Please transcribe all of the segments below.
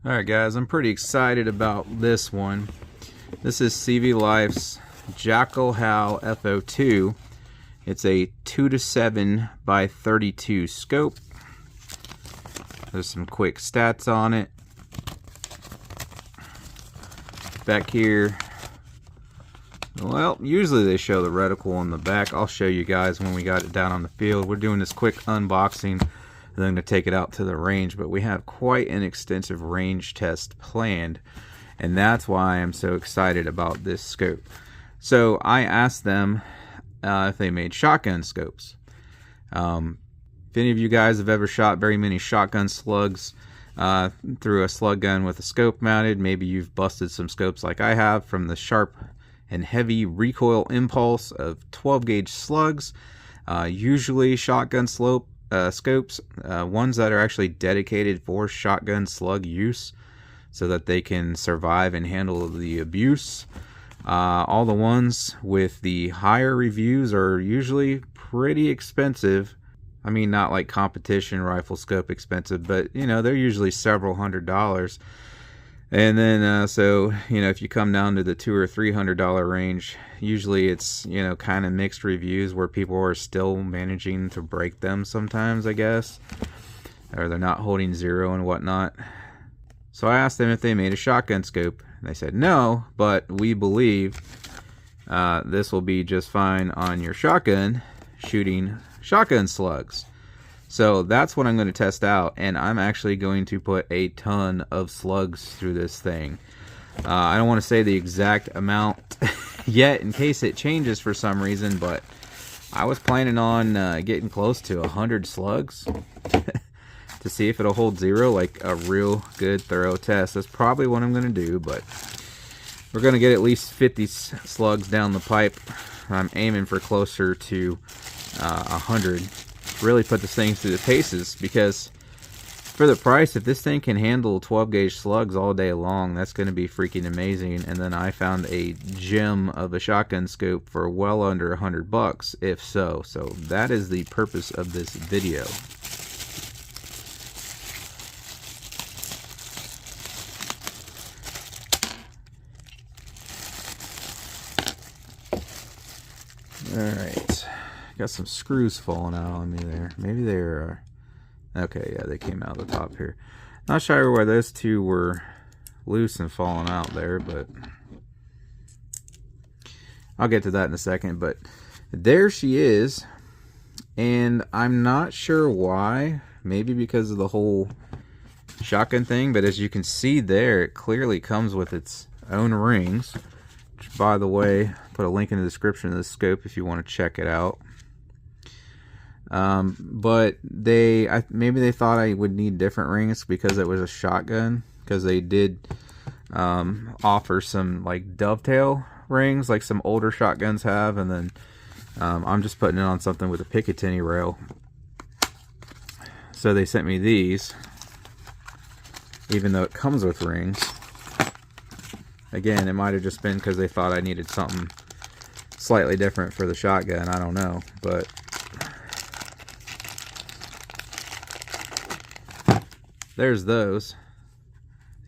Alright guys, I'm pretty excited about this one. This is CVLIFE's JackalHowl F02. It's a 2:7 by 32 scope. There's some quick stats on it. Back here, well, usually they show the reticle on the back. I'll show you guys when we got it down on the field. We're doing this quick unboxing and then I'm going to take it out to the range, but we have quite an extensive range test planned, and that's why I'm so excited about this scope. So I asked them if they made shotgun scopes. If any of you guys have ever shot very many shotgun slugs through a slug gun with a scope mounted, maybe you've busted some scopes like I have from the sharp and heavy recoil impulse of 12 gauge slugs. Usually shotgun scopes, ones that are actually dedicated for shotgun slug use so that they can survive and handle the abuse. All the ones with the higher reviews are usually pretty expensive. I mean, not like competition rifle scope expensive, but you know, they're usually several $100s. And then so you know, if you come down to the $200 or $300 range, usually it's, you know, kind of mixed reviews where people are still managing to break them sometimes, I guess, or they're not holding zero and whatnot. So I asked them if they made a shotgun scope. They said no, but we believe this will be just fine on your shotgun shooting shotgun slugs. So that's what I'm going to test out, and I'm actually going to put a ton of slugs through this thing. I don't want to say the exact amount yet in case it changes for some reason, but I was planning on getting close to 100 slugs to see if it'll hold zero, like a real good thorough test. That's probably what I'm going to do, but we're going to get at least 50 slugs down the pipe. I'm aiming for closer to 100. Really put this thing through the paces, because for the price, if this thing can handle 12 gauge slugs all day long, that's going to be freaking amazing. And then I found a gem of a shotgun scope for well under $100, if so. So that is the purpose of this video. Alright, got some screws falling out on me there. Maybe they're okay, yeah, they came out of the top here. Not sure why those two were loose and falling out there, but I'll get to that in a second. But there she is, and I'm not sure why. Maybe because of the whole shotgun thing, but as you can see there, it clearly comes with its own rings. Which, by the way, put a link in the description of this scope if you want to check it out. But maybe they thought I would need different rings because it was a shotgun, because they did offer some like dovetail rings like some older shotguns have, and then I'm just putting it on something with a Picatinny rail, so they sent me these even though it comes with rings. Again, it might have just been because they thought I needed something slightly different for the shotgun, I don't know, but there's those.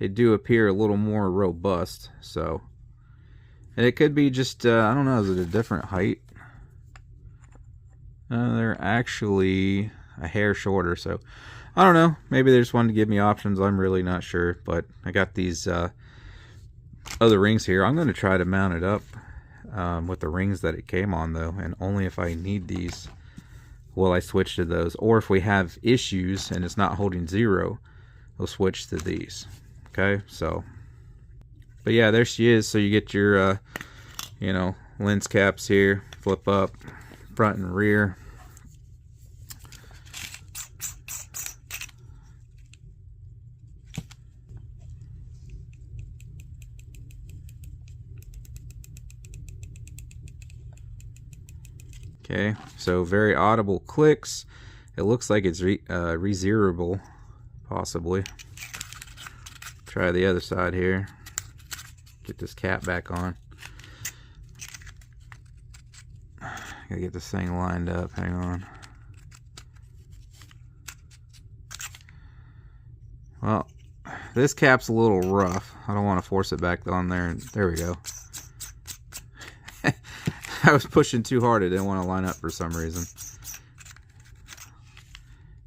They do appear a little more robust, so. And it could be just, I don't know, is it a different height? They're actually a hair shorter, so I don't know. Maybe they just wanted to give me options. I'm really not sure, but I got these other rings here. I'm going to try to mount it up with the rings that it came on, though, and only if I need these will I switch to those, or if we have issues and it's not holding zero, we'll switch to these. Okay, so, but yeah, there she is. So you get your you know, lens caps here, flip up, front and rear. Okay, so very audible clicks. It looks like it's re-zeroable, possibly. Try the other side here. Get this cap back on. Gotta get this thing lined up. Hang on. Well, This cap's a little rough. I don't want to force it back on there. There we go. I was pushing too hard. It didn't want to line up for some reason.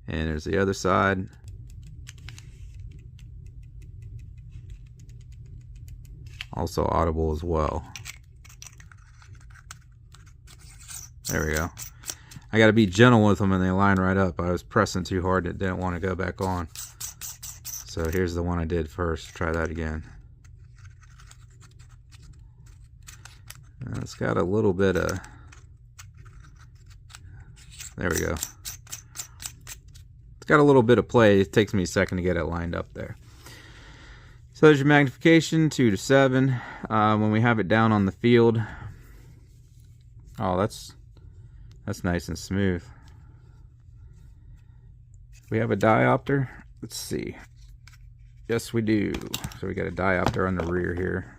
And there's the other side. Also audible as well. There we go. I got to be gentle with them and they line right up. I was pressing too hard. It didn't want to go back on. So here's the one I did first. Try that again. It's got a little bit of... There we go. It's got a little bit of play. It takes me a second to get it lined up there. So there's your magnification, 2 to 7. When we have it down on the field... Oh, that's nice and smooth. We have a diopter. Let's see. Yes, we do. So we got a diopter on the rear here.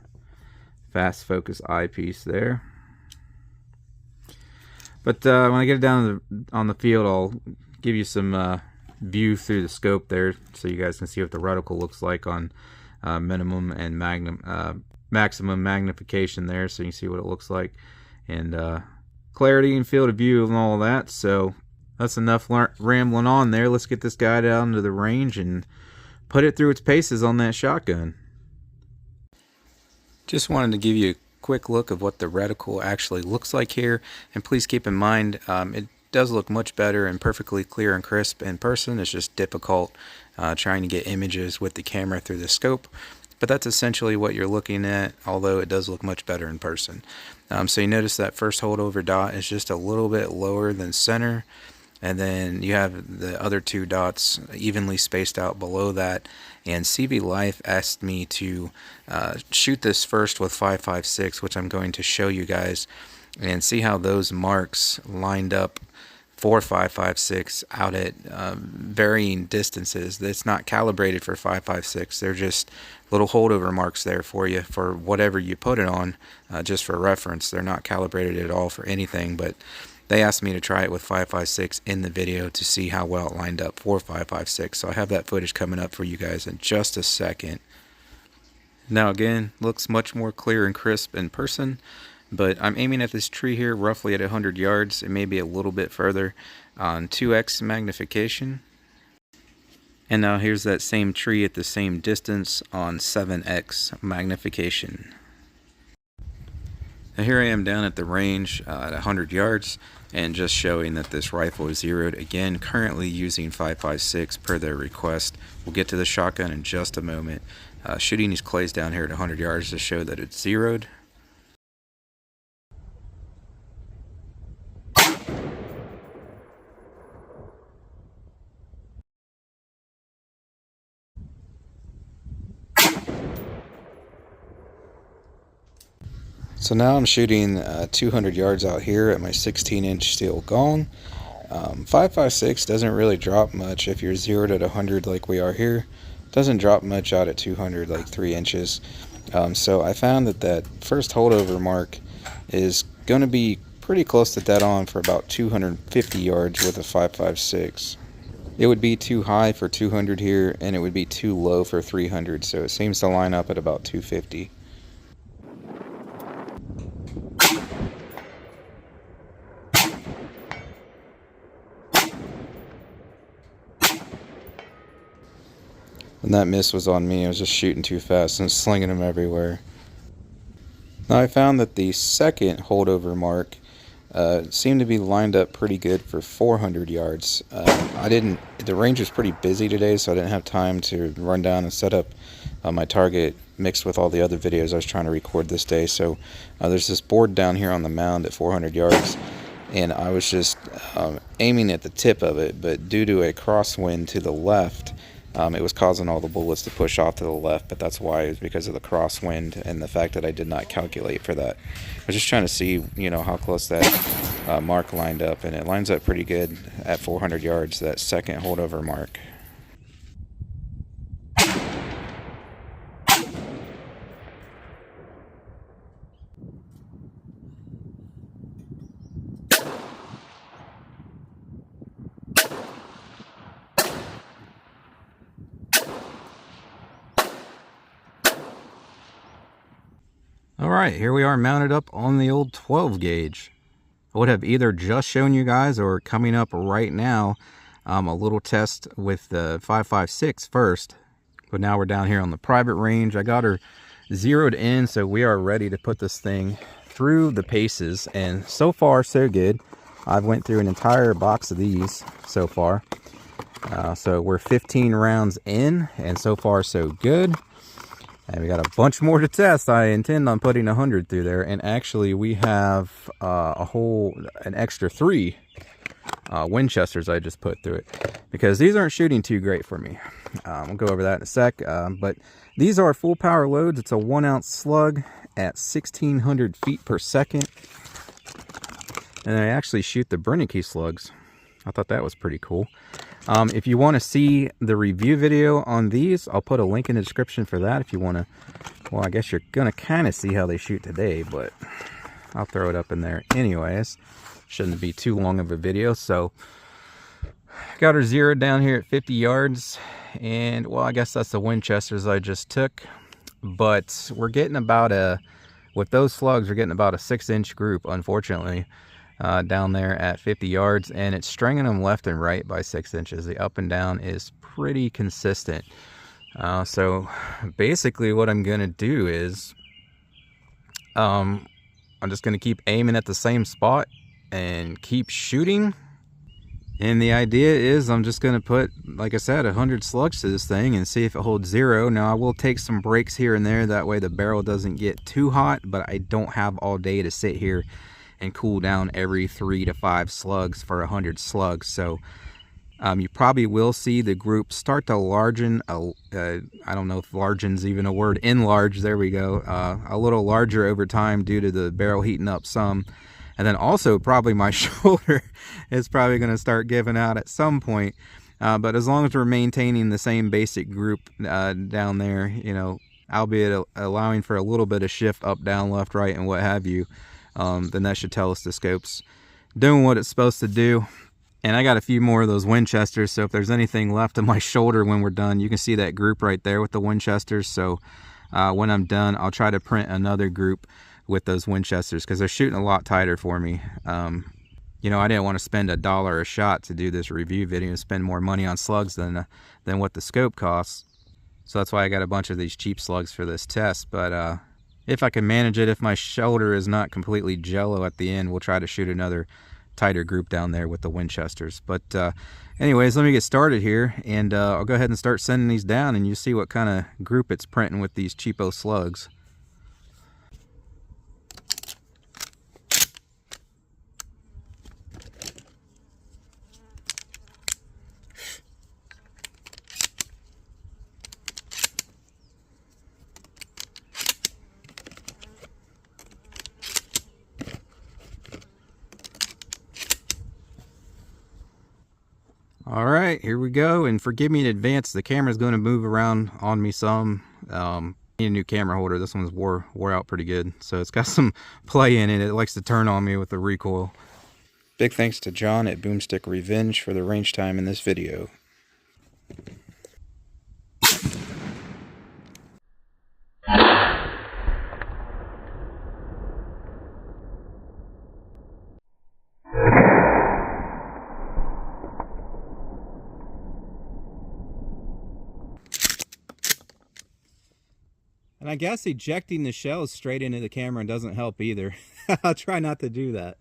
Fast focus eyepiece there. But when I get it down on the field, I'll give you some view through the scope there, so you guys can see what the reticle looks like on minimum and maximum magnification there, so you can see what it looks like, and clarity and field of view and all that. So that's enough rambling on there. Let's get this guy down to the range and put it through its paces on that shotgun. Just wanted to give you a quick look of what the reticle actually looks like here, and please keep in mind it does look much better and perfectly clear and crisp in person. It's just difficult trying to get images with the camera through the scope, but that's essentially what you're looking at, although it does look much better in person. So you notice that first holdover dot is just a little bit lower than center, and then you have the other 2 dots evenly spaced out below that. And CVLIFE asked me to shoot this first with 5.56, which I'm going to show you guys, and see how those marks lined up for 5.56 out at varying distances. It's not calibrated for 5.56. They're just little holdover marks there for you for whatever you put it on, just for reference. They're not calibrated at all for anything, but they asked me to try it with 5.56 in the video to see how well it lined up for 5.56. So I have that footage coming up for you guys in just a second. Now again, looks much more clear and crisp in person, but I'm aiming at this tree here roughly at 100 yards. It may be a little bit further on 2x magnification. And now here's that same tree at the same distance on 7x magnification. Now here I am down at the range at 100 yards and just showing that this rifle is zeroed. Again, currently using 5.56 per their request. We'll get to the shotgun in just a moment. Shooting these clays down here at 100 yards to show that it's zeroed. So now I'm shooting 200 yards out here at my 16-inch steel gong. 5.56 doesn't really drop much if you're zeroed at 100 like we are here. Doesn't drop much out at 200, like 3 inches. So I found that first holdover mark is going to be pretty close to dead on for about 250 yards with a 5.56. It would be too high for 200 here, and it would be too low for 300, so it seems to line up at about 250. And that miss was on me. I was just shooting too fast and slinging them everywhere. Now I found that the second holdover mark seemed to be lined up pretty good for 400 yards. The range was pretty busy today, so I didn't have time to run down and set up my target mixed with all the other videos I was trying to record this day. So there's this board down here on the mound at 400 yards, and I was just aiming at the tip of it, but due to a crosswind to the left, it was causing all the bullets to push off to the left, but that's why. It's because of the crosswind and the fact that I did not calculate for that. I was just trying to see, how close that mark lined up, and it lines up pretty good at 400 yards, that second holdover mark. Alright, here we are mounted up on the old 12 gauge. I would have either just shown you guys or coming up right now a little test with the 5.56 first. But now we're down here on the private range. I got her zeroed in, so we are ready to put this thing through the paces. And so far, so good. I've went through an entire box of these so far. So we're 15 rounds in, and so far, so good. And we got a bunch more to test. I intend on putting 100 through there. And actually, we have an extra 3 Winchesters I just put through it. Because these aren't shooting too great for me. We'll go over that in a sec. But these are full power loads. It's a 1-ounce slug at 1,600 feet per second. And I actually shoot the Brennicky slugs. I thought that was pretty cool. If you want to see the review video on these, I'll put a link in the description for that if you want to. Well, I guess you're going to kind of see how they shoot today, but I'll throw it up in there anyways. Shouldn't be too long of a video. So, got her zeroed down here at 50 yards. And, well, I guess that's the Winchesters I just took. But we're getting about with those slugs, we're getting about a 6-inch group, unfortunately. Down there at 50 yards, and it's stringing them left and right by 6 inches. The up and down is pretty consistent. So basically what I'm gonna do is I'm just gonna keep aiming at the same spot and keep shooting. And the idea is I'm just gonna put, like I said, 100 slugs to this thing and see if it holds 0. Now I will take some breaks here and there, that way the barrel doesn't get too hot, but I don't have all day to sit here and cool down every 3 to 5 slugs for 100 slugs. So you probably will see the group start to largen. I don't know if largen's even a word. Enlarge, there we go. A little larger over time due to the barrel heating up some. And then also probably my shoulder is probably going to start giving out at some point. But as long as we're maintaining the same basic group down there, you know, albeit allowing for a little bit of shift up, down, left, right, and what have you, then that should tell us the scope's doing what it's supposed to do. And I got a few more of those Winchesters, so if there's anything left of my shoulder when we're done, you can see that group right there with the Winchesters. So when I'm done, I'll try to print another group with those Winchesters, because they're shooting a lot tighter for me. You know, I didn't want to spend $1 a shot to do this review video and spend more money on slugs than what the scope costs. So that's why I got a bunch of these cheap slugs for this test. But if I can manage it, if my shoulder is not completely jello at the end, we'll try to shoot another tighter group down there with the Winchesters. But anyways, let me get started here, and I'll go ahead and start sending these down, and you see what kind of group it's printing with these cheapo slugs. Alright, here we go, and forgive me in advance, the camera's going to move around on me some. Need a new camera holder. This one's wore out pretty good, so it's got some play in it. It likes to turn on me with the recoil. Big thanks to John at Boomstick Revenge for the range time in this video. And I guess ejecting the shells straight into the camera doesn't help either. I'll try not to do that.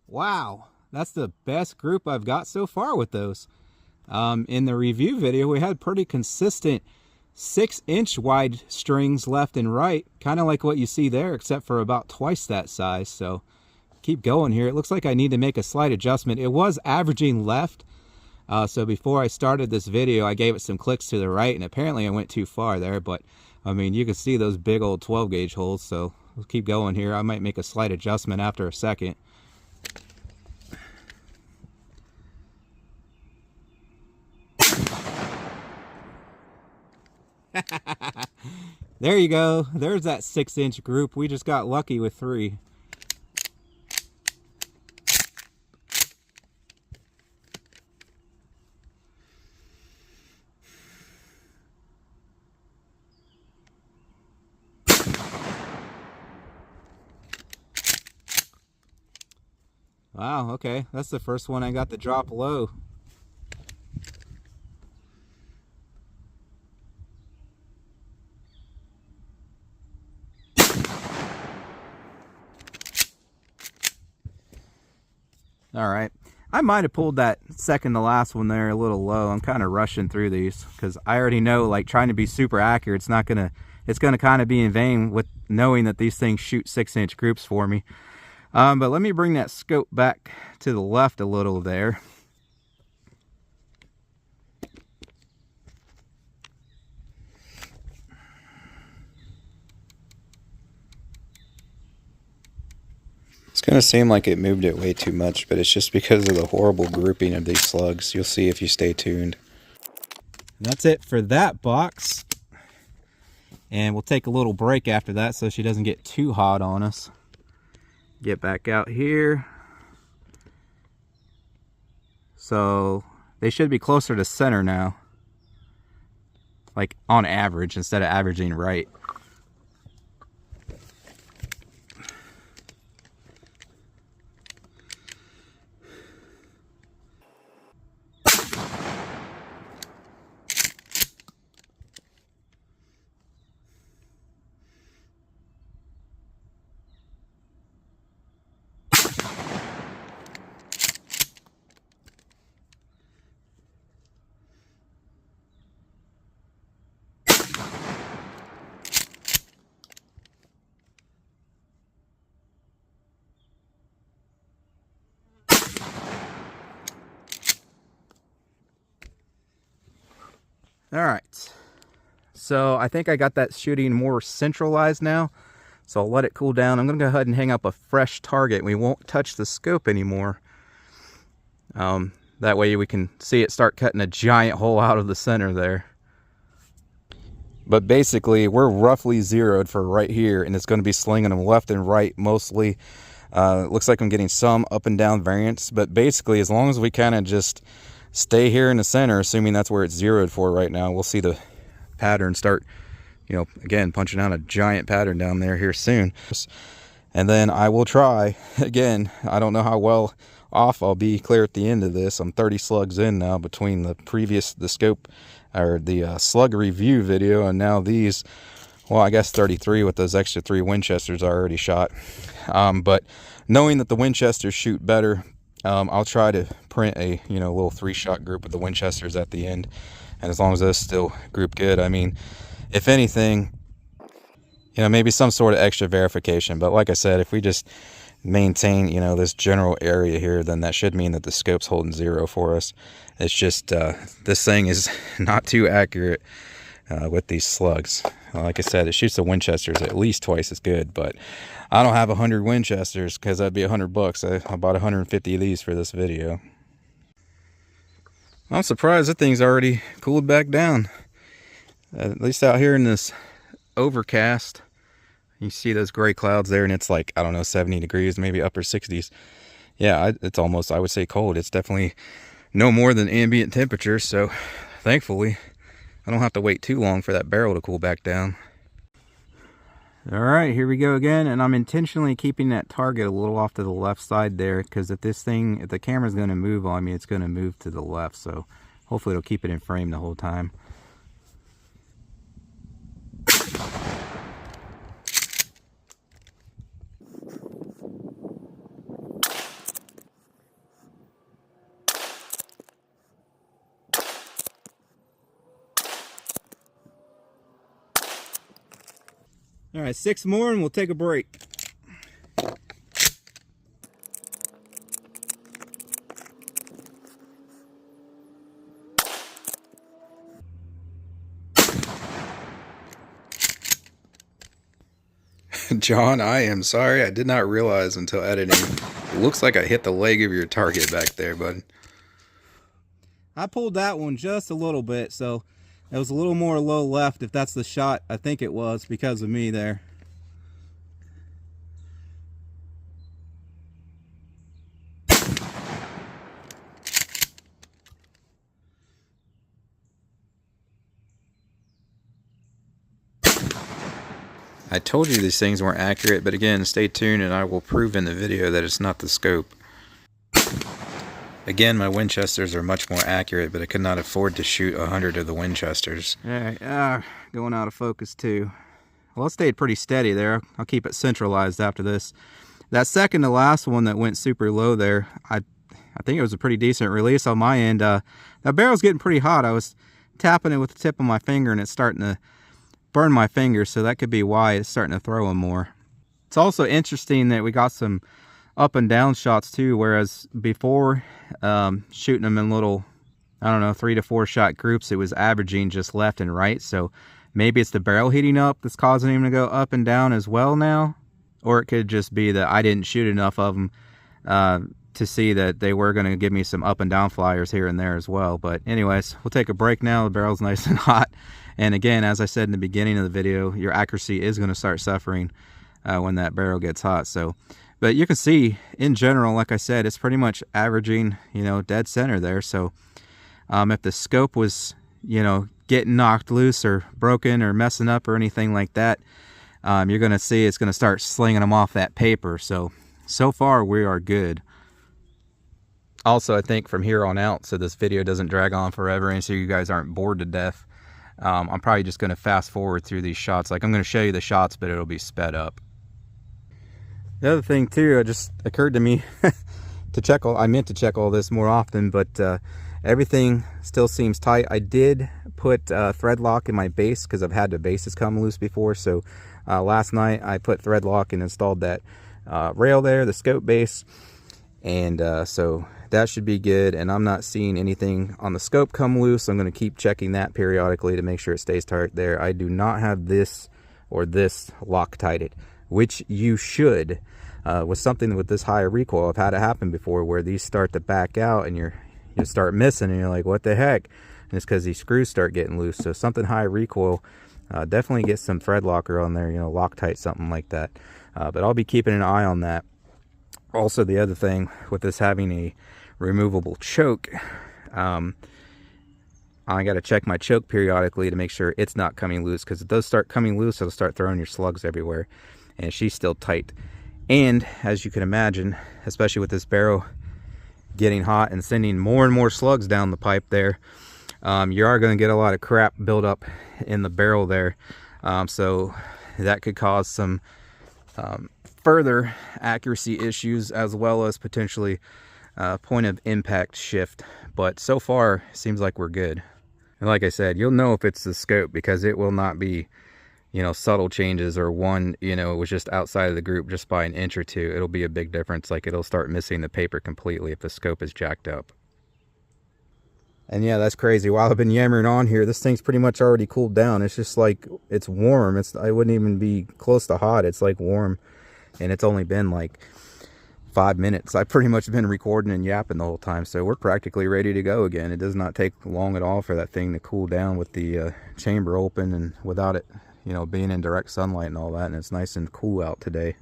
Wow, that's the best group I've got so far with those. In the review video, we had pretty consistent 6-inch wide strings left and right, kind of like what you see there, except for about twice that size. So keep going here. It looks like I need to make a slight adjustment. It was averaging left, so before I started this video, I gave it some clicks to the right, and apparently I went too far there. But I mean, you can see those big old 12 gauge holes. So we'll keep going here. I might make a slight adjustment after a second. There you go. There's that 6-inch group. We just got lucky with 3. Wow, okay. That's the first one I got to drop low. All right. I might have pulled that second to last one there a little low. I'm kind of rushing through these because I already know, like, trying to be super accurate, it's gonna kind of be in vain with knowing that these things shoot 6-inch groups for me. But let me bring that scope back to the left a little there. It's going to seem like it moved it way too much, but it's just because of the horrible grouping of these slugs. You'll see if you stay tuned. That's it for that box. And we'll take a little break after that so she doesn't get too hot on us. Get back out here. So they should be closer to center now. Like on average, instead of averaging right. All right, so I think I got that shooting more centralized now, so I'll let it cool down. I'm gonna go ahead and hang up a fresh target. We won't touch the scope anymore. That way we can see it start cutting a giant hole out of the center there. But basically, we're roughly zeroed for right here, and it's going to be slinging them left and right mostly. It looks like I'm getting some up and down variance, but basically, as long as we kind of just stay here in the center, assuming that's where it's zeroed for right now, we'll see the pattern start, you know, again, punching out a giant pattern down there here soon. And then I will try again. I don't know how well off I'll be clear at the end of this. I'm 30 slugs in now between the scope or the slug review video and now these. Well, I guess 33 with those extra 3 Winchesters I already shot. But knowing that the Winchesters shoot better, I'll try to print a little 3-shot group with the Winchesters at the end, and as long as those still group good, I mean, if anything, maybe some sort of extra verification. But like I said, if we just maintain this general area here, then that should mean that the scope's holding 0 for us. It's just this thing is not too accurate with these slugs. Like I said, it shoots the Winchesters at least twice as good, but I don't have 100 Winchesters because that'd be $100. I bought 150 of these for this video. I'm surprised that thing's already cooled back down. At least out here in this overcast, you see those gray clouds there, and it's like, I don't know, 70 degrees, maybe upper 60s. Yeah, it's almost, I would say, cold. It's definitely no more than ambient temperature, so thankfully I don't have to wait too long for that barrel to cool back down. All right, here we go again, and I'm intentionally keeping that target a little off to the left side there, because if the camera's going to move on me, it's going to move to the left, so hopefully it'll keep it in frame the whole time. All right, 6 more and we'll take a break. John, I am sorry. I did not realize until editing. It looks like I hit the leg of your target back there, bud. I pulled that one just a little bit, so It was a little more low left, if that's the shot I think it was, because of me there. I told you these things weren't accurate, but again, stay tuned and I will prove in the video that it's not the scope. Again, my Winchesters are much more accurate, but I could not afford to shoot 100 of the Winchesters. Alright, going out of focus too. Well, it stayed pretty steady there. I'll keep it centralized after this. That second to last one that went super low there, I think it was a pretty decent release on my end. That barrel's getting pretty hot. I was tapping it with the tip of my finger and it's starting to burn my fingers, so that could be why it's starting to throw them more. It's also interesting that we got some up and down shots too, whereas before shooting them in little, I don't know, 3 to 4 shot groups, it was averaging just left and right. So maybe it's the barrel heating up that's causing him to go up and down as well now, or it could just be that I didn't shoot enough of them to see that they were going to give me some up and down flyers here and there as well. But anyways, we'll take a break now. The barrel's nice and hot. And again, as I said in the beginning of the video, your accuracy is going to start suffering when that barrel gets hot. So, but you can see in general, like I said, it's pretty much averaging, you know, dead center there. So if the scope was, you know, getting knocked loose or broken or messing up or anything like that, you're going to see it's going to start slinging them off that paper. So far we are good. Also, I think from here on out, so this video doesn't drag on forever and so you guys aren't bored to death, I'm probably just going to fast forward through these shots. Like, I'm going to show you the shots, but it'll be sped up. The other thing too, it just occurred to me to check all, I meant to check all this more often, but everything still seems tight. I did put thread lock in my base because I've had the bases come loose before. So last night I put thread lock and installed that rail there, the scope base, and so that should be good. And I'm not seeing anything on the scope come loose. I'm going to keep checking that periodically to make sure it stays tight there. I do not have this or this Loctited, which you should. With something with this higher recoil, I've had it happen before where these start to back out and you start missing and you're like, what the heck? And it's because these screws start getting loose. So something high recoil, definitely get some thread locker on there, you know, Loctite, something like that. But I'll be keeping an eye on that. Also, the other thing with this having a removable choke, I got to check my choke periodically to make sure it's not coming loose, because it does start coming loose, it'll start throwing your slugs everywhere. And she's still tight. And as you can imagine, especially with this barrel getting hot and sending more and more slugs down the pipe there, you are going to get a lot of crap build up in the barrel there. So that could cause some further accuracy issues, as well as potentially point of impact shift. But so far, it seems like we're good. And like I said, you'll know if it's the scope, because it will not be, you know, subtle changes or one, you know, it was just outside of the group just by an inch or two. It'll be a big difference. Like, it'll start missing the paper completely if the scope is jacked up. And yeah, that's crazy. While I've been yammering on here, this thing's pretty much already cooled down. It's just like, it's warm. I wouldn't even be close to hot. It's like warm. And it's only been like 5 minutes. I've pretty much been recording and yapping the whole time. So we're practically ready to go again. It does not take long at all for that thing to cool down with the chamber open and without it, you know, being in direct sunlight and all that. And it's nice and cool out today.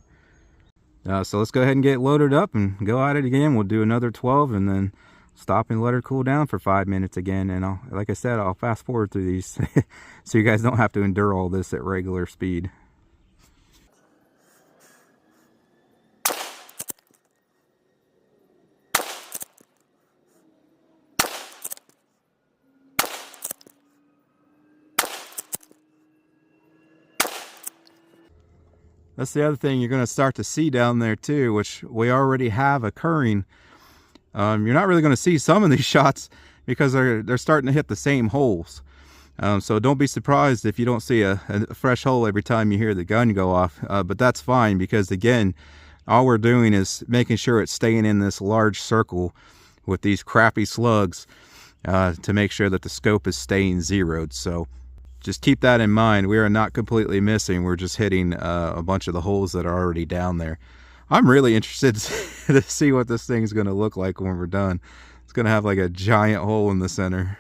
So let's go ahead and get loaded up and go at it again. We'll do another 12 and then stop and let her cool down for 5 minutes again. And I'll, like I said, I'll fast forward through these so you guys don't have to endure all this at regular speed. That's the other thing you're going to start to see down there too, which we already have occurring. You're not really going to see some of these shots because they're starting to hit the same holes. So don't be surprised if you don't see a fresh hole every time you hear the gun go off. But that's fine, because again, all we're doing is making sure it's staying in this large circle with these crappy slugs to make sure that the scope is staying zeroed. So just keep that in mind. We are not completely missing. We're just hitting a bunch of the holes that are already down there. I'm really interested to see what this thing's going to look like when we're done. It's going to have like a giant hole in the center.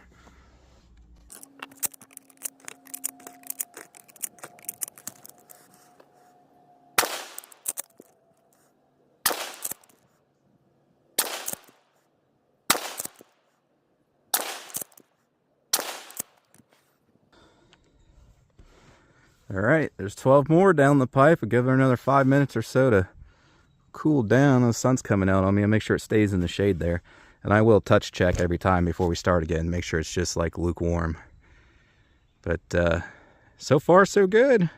All right, there's 12 more down the pipe. I'll give her another 5 minutes or so to cool down. The sun's coming out on me. I'll make sure it stays in the shade there. And I will touch check every time before we start again. Make sure it's just like lukewarm. But so far, so good.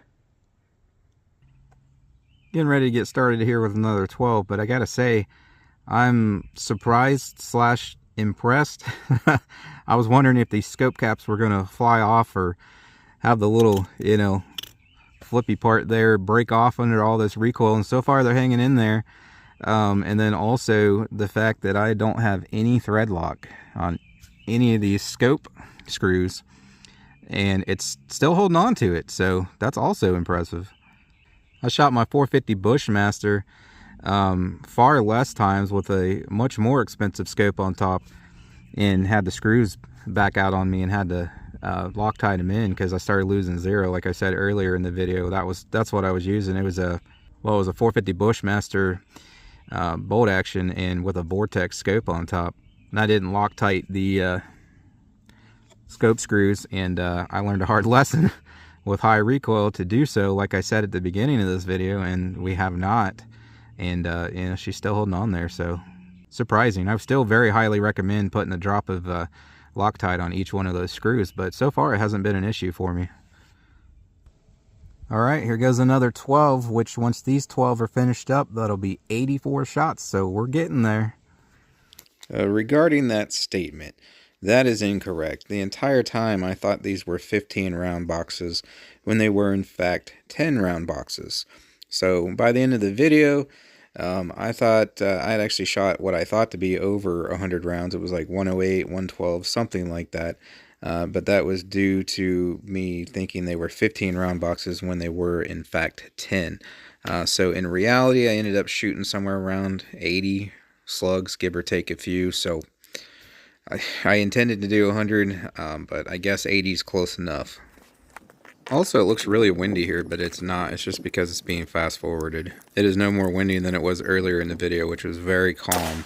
Getting ready to get started here with another 12. But I got to say, I'm surprised / impressed. I was wondering if these scope caps were going to fly off or have the little, you know, flippy part there break off under all this recoil, and so far they're hanging in there. And then also the fact that I don't have any thread lock on any of these scope screws, and it's still holding on to it, so that's also impressive. I shot my 450 Bushmaster far less times with a much more expensive scope on top, and had the screws back out on me and had to Loctite them in because I started losing zero. Like I said earlier in the video, that's what I was using. It was a 450 Bushmaster bolt action and with a Vortex scope on top, and I didn't Loctite the scope screws, and I learned a hard lesson with high recoil to do so, like I said at the beginning of this video, and we have not. And you know, she's still holding on there, so surprising. I would still very highly recommend putting a drop of Loctite on each one of those screws, but so far it hasn't been an issue for me. All right, here goes another 12, which once these 12 are finished up, that'll be 84 shots, so we're getting there. Regarding that statement, that is incorrect. The entire time I thought these were 15 round boxes when they were in fact 10 round boxes. So by the end of the video, I thought I had actually shot what I thought to be over 100 rounds. It was like 108, 112, something like that. But that was due to me thinking they were 15 round boxes when they were in fact 10. So in reality, I ended up shooting somewhere around 80 slugs, give or take a few. So I intended to do 100, but I guess 80 is close enough. Also, it looks really windy here, but it's not. It's just because it's being fast forwarded. It is no more windy than it was earlier in the video, which was very calm.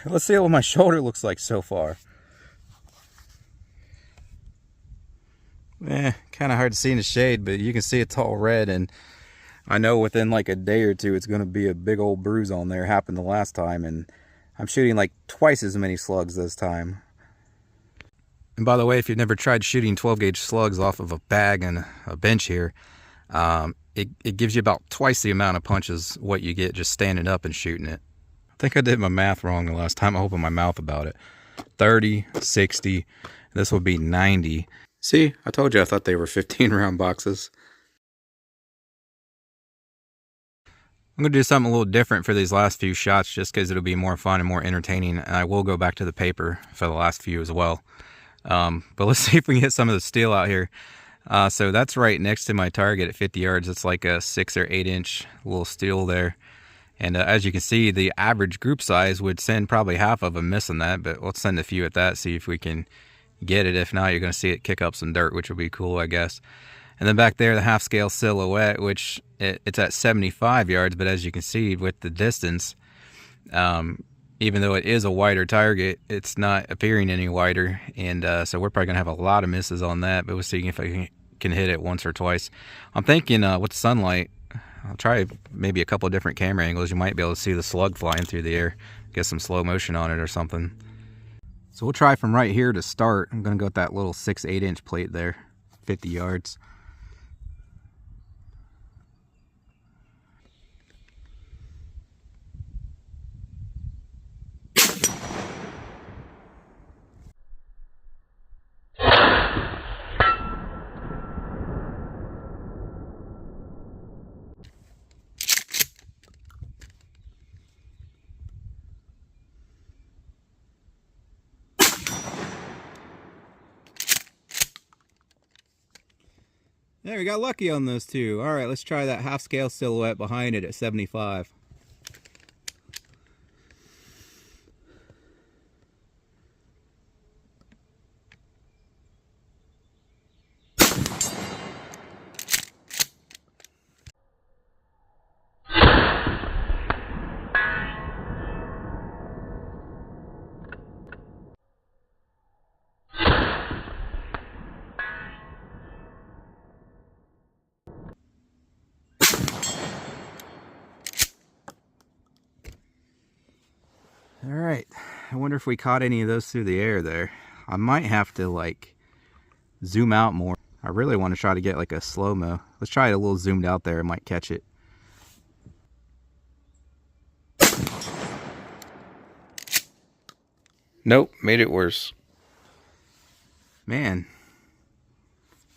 Let's see what my shoulder looks like so far. Kind of hard to see in the shade, but you can see it's all red, and I know within like a day or two it's going to be a big old bruise on there. Happened the last time, and I'm shooting like twice as many slugs this time. And by the way, if you've never tried shooting 12 gauge slugs off of a bag and a bench here, it gives you about twice the amount of punches what you get just standing up and shooting it. I think I did my math wrong the last time I opened my mouth about it. 30, 60, this would be 90. See, I told you I thought they were 15 round boxes. I'm going to do something a little different for these last few shots just because it'll be more fun and more entertaining, and I will go back to the paper for the last few as well. But let's see if we can hit some of the steel out here. So that's right next to my target at 50 yards. It's like a 6 or 8 inch little steel there. And as you can see, the average group size would send probably half of them missing that, but let's send a few at that, see if we can get it. If not, you're going to see it kick up some dirt, which will be cool, I guess. And then back there, the half scale silhouette, which it's at 75 yards, but as you can see with the distance, even though it is a wider target, it's not appearing any wider. And so we're probably going to have a lot of misses on that, but we'll see if I can hit it once or twice. I'm thinking with sunlight, I'll try maybe a couple of different camera angles. You might be able to see the slug flying through the air, get some slow motion on it or something. So we'll try from right here to start. I'm going to go with that little 6-8 inch plate there, 50 yards. There, we got lucky on those two. All right, let's try that half scale silhouette behind it at 75. All right, I wonder if we caught any of those through the air there. I might have to like zoom out more. I really want to try to get like a slow-mo. Let's try it a little zoomed out there. I might catch it. Nope, made it worse. Man,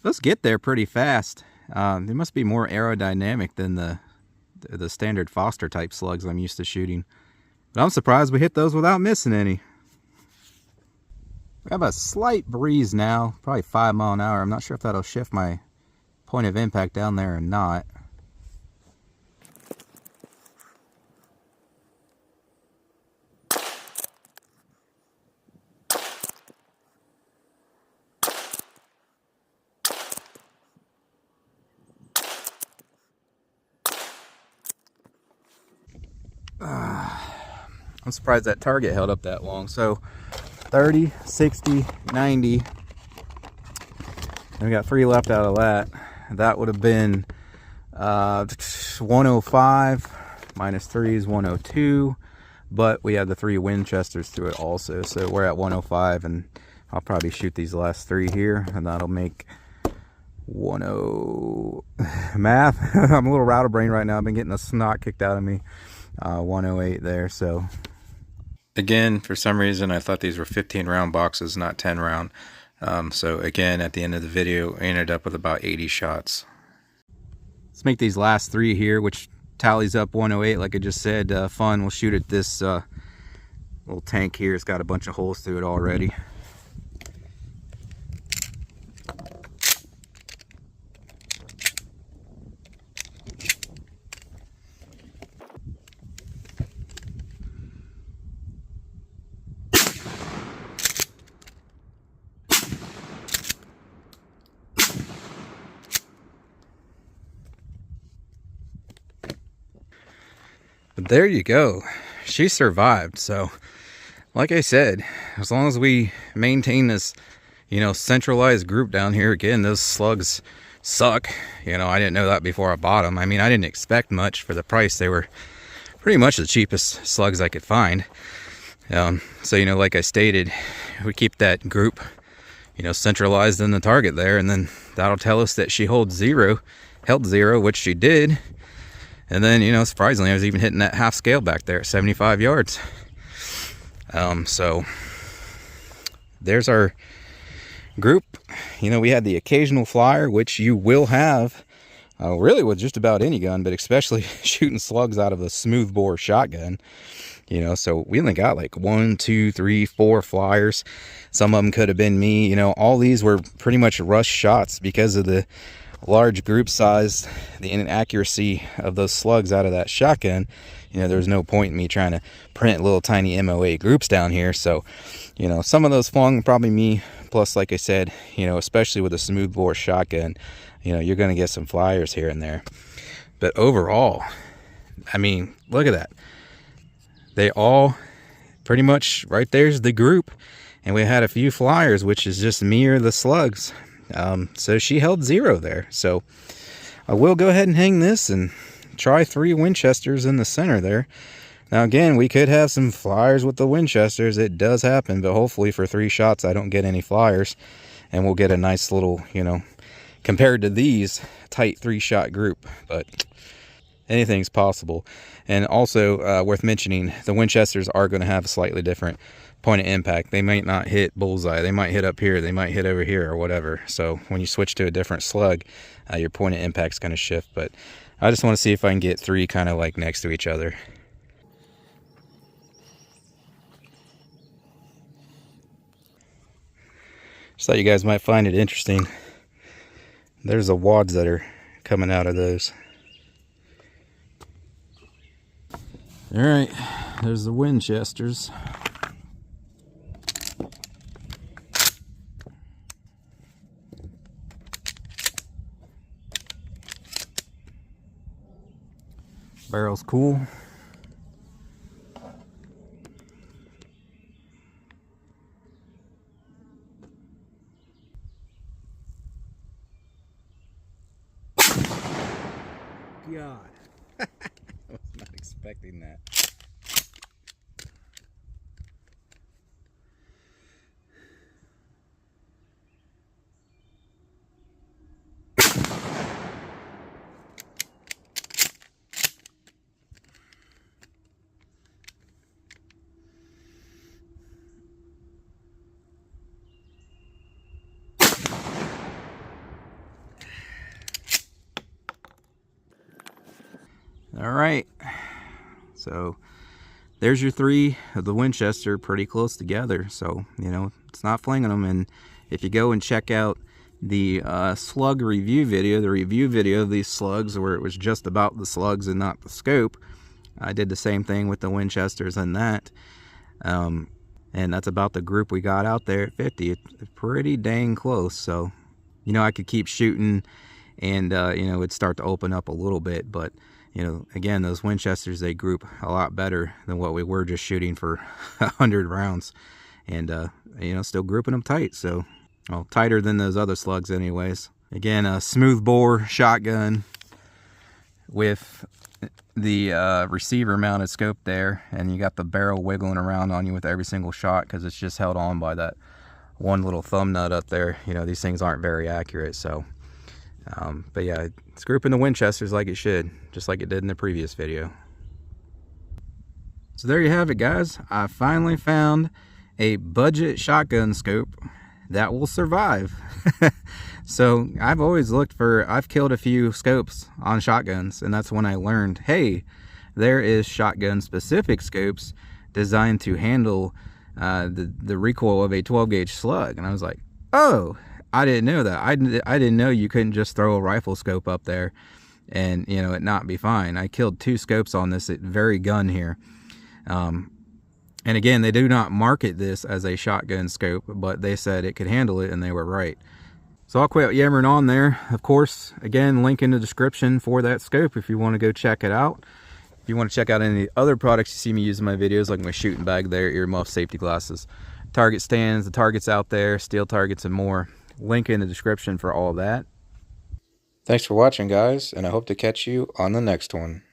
those get there pretty fast. They must be more aerodynamic than the standard Foster type slugs I'm used to shooting. But I'm surprised we hit those without missing any. We have a slight breeze now, probably 5 miles an hour. I'm not sure if that'll shift my point of impact down there or not. I'm surprised that target held up that long. So 30, 60, 90. And we got 3 left out of that. That would have been 105 minus 3 is 102. But we had the 3 Winchesters through it also. So we're at 105, and I'll probably shoot these last 3 here, and that'll make 10 math. I'm a little rattle brain right now. I've been getting the snot kicked out of me. 108 there. So again, for some reason I thought these were 15 round boxes, not 10 round. So again, at the end of the video, I ended up with about 80 shots. Let's make these last 3 here, which tallies up 108 like I just said. Fun. We'll shoot at this little tank here. It's got a bunch of holes through it already. But there you go. She survived. So like I said, as long as we maintain this, centralized group down here, again, those slugs suck. I didn't know that before I bought them. I mean, I didn't expect much for the price. They were pretty much the cheapest slugs I could find. So, like I stated, we keep that group, centralized in the target there, and then that'll tell us that she held zero, which she did. And then, surprisingly, I was even hitting that half scale back there at 75 yards. So there's our group. We had the occasional flyer, which you will have really with just about any gun, but especially shooting slugs out of a smoothbore shotgun. So we only got like 1, 2, 3, 4 flyers. Some of them could have been me. All these were pretty much rush shots because of the large group size, the inaccuracy of those slugs out of that shotgun. There was no point in me trying to print little tiny MOA groups down here. So, some of those flung, probably me. Plus, like I said, especially with a smoothbore shotgun, you're going to get some flyers here and there. But overall, I mean, look at that. They all pretty much, right there's the group. And we had a few flyers, which is just me or the slugs. So she held 0 there. So I will go ahead and hang this and try 3 Winchesters in the center there. Now again, we could have some flyers with the Winchesters. It does happen, but hopefully for 3 shots I don't get any flyers, and we'll get a nice little, compared to these, tight 3-shot group. But anything's possible. And also worth mentioning, the Winchesters are going to have a slightly different point of impact. They might not hit bullseye. They might hit up here. They might hit over here or whatever. So when you switch to a different slug, your point of impact is going to shift. But I just want to see if I can get 3 kind of like next to each other. Just thought you guys might find it interesting. There's the wads that are coming out of those. All right, there's the Winchesters. Barrel's cool. God. I was not expecting that. All right, so there's your three of the Winchester pretty close together, so you know it's not flinging them. And if you go and check out the slug review video, the review video of these slugs where it was just about the slugs and not the scope, I did the same thing with the Winchesters and that, and that's about the group we got out there at 50. It's pretty dang close. So you know I could keep shooting and you know it'd start to open up a little bit, but you know, again, those Winchesters, they group a lot better than what we were just shooting for 100 rounds. And, you know, still grouping them tight. So, well, tighter than those other slugs anyways. Again, a smooth bore shotgun with the receiver mounted scope there. And you got the barrel wiggling around on you with every single shot because it's just held on by that one little thumb nut up there. You know, these things aren't very accurate, so... but yeah, it's grouping the Winchesters like it should, just like it did in the previous video. So there you have it, guys. I finally found a budget shotgun scope that will survive. So I've always looked for, I've killed a few scopes on shotguns, and that's when I learned, hey, there is shotgun specific scopes designed to handle the recoil of a 12 gauge slug. And I was like, oh, I didn't know that. I didn't know you couldn't just throw a rifle scope up there and, you know, it not be fine. I killed 2 scopes on this very gun here. And again, they do not market this as a shotgun scope, but they said it could handle it, and they were right. So I'll quit yammering on there. Of course, again, link in the description for that scope if you want to go check it out. If you want to check out any other products you see me using in my videos, like my shooting bag there, earmuffs, safety glasses, target stands, the targets out there, steel targets, and more. Link in the description for all that. Thanks for watching, guys, and I hope to catch you on the next one.